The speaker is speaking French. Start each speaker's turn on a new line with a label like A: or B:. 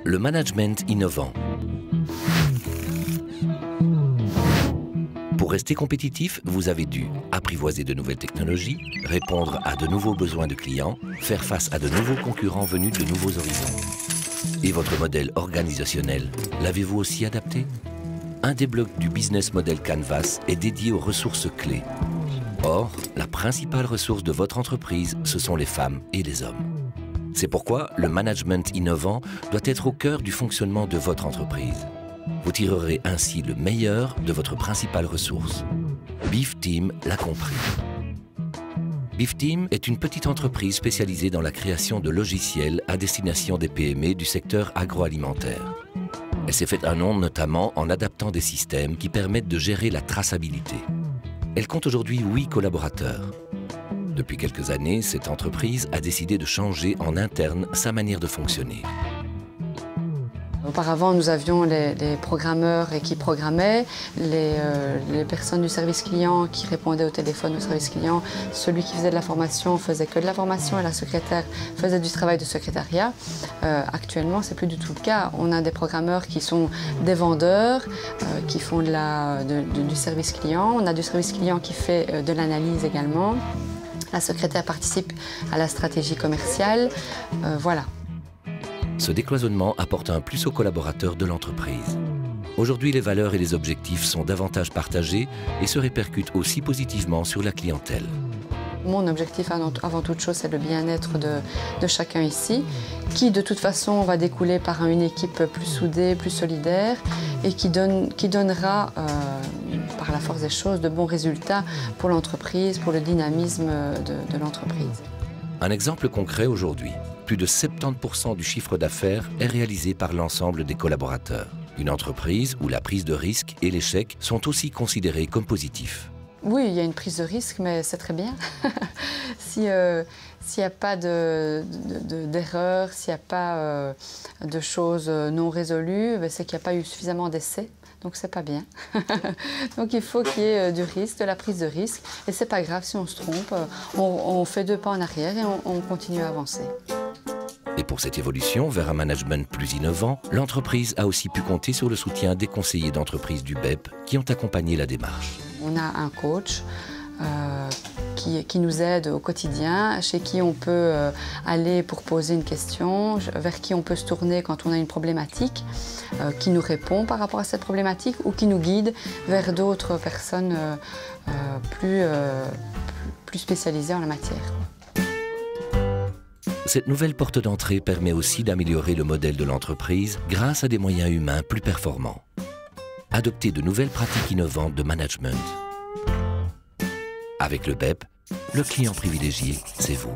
A: Le management innovant. Pour rester compétitif, vous avez dû apprivoiser de nouvelles technologies, répondre à de nouveaux besoins de clients, faire face à de nouveaux concurrents venus de nouveaux horizons. Et votre modèle organisationnel, l'avez-vous aussi adapté? Un des blocs du business model Canvas est dédié aux ressources clés. Or, la principale ressource de votre entreprise, ce sont les femmes et les hommes. C'est pourquoi le management innovant doit être au cœur du fonctionnement de votre entreprise. Vous tirerez ainsi le meilleur de votre principale ressource. Beef Team l'a compris. Beef Team est une petite entreprise spécialisée dans la création de logiciels à destination des PME du secteur agroalimentaire. Elle s'est fait un nom notamment en adaptant des systèmes qui permettent de gérer la traçabilité. Elle compte aujourd'hui 8 collaborateurs. Depuis quelques années, cette entreprise a décidé de changer en interne sa manière de fonctionner.
B: Auparavant, nous avions les programmeurs et qui programmaient, les personnes du service client qui répondaient au téléphone au service client. Celui qui faisait de la formation faisait que de la formation et la secrétaire faisait du travail de secrétariat. Actuellement, c'est plus du tout le cas. On a des programmeurs qui sont des vendeurs, qui font du service client. On a du service client qui fait de l'analyse également. La secrétaire participe à la stratégie commerciale. Voilà.
A: Ce décloisonnement apporte un plus aux collaborateurs de l'entreprise. Aujourd'hui, les valeurs et les objectifs sont davantage partagés et se répercutent aussi positivement sur la clientèle.
B: Mon objectif avant toute chose, c'est le bien-être de chacun ici, qui de toute façon va découler par une équipe plus soudée, plus solidaire et qui donnera, par la force des choses, de bons résultats pour l'entreprise, pour le dynamisme de l'entreprise.
A: Un exemple concret aujourd'hui. Plus de 70% du chiffre d'affaires est réalisé par l'ensemble des collaborateurs. Une entreprise où la prise de risque et l'échec sont aussi considérés comme positifs.
B: Oui, il y a une prise de risque, mais c'est très bien. S'il n'y a pas d'erreur, s'il n'y a pas de choses non résolues, c'est qu'il n'y a pas eu suffisamment d'essais. Donc c'est pas bien. Donc il faut qu'il y ait du risque, de la prise de risque. Et c'est pas grave si on se trompe. On fait 2 pas en arrière et on continue à avancer.
A: Et pour cette évolution vers un management plus innovant, l'entreprise a aussi pu compter sur le soutien des conseillers d'entreprise du BEP qui ont accompagné la démarche.
B: On a un coach qui nous aide au quotidien, chez qui on peut aller pour poser une question, vers qui on peut se tourner quand on a une problématique, qui nous répond par rapport à cette problématique ou qui nous guide vers d'autres personnes plus spécialisées en la matière.
A: Cette nouvelle porte d'entrée permet aussi d'améliorer le modèle de l'entreprise grâce à des moyens humains plus performants. Adopter de nouvelles pratiques innovantes de management. Avec le BEP, le client privilégié, c'est vous.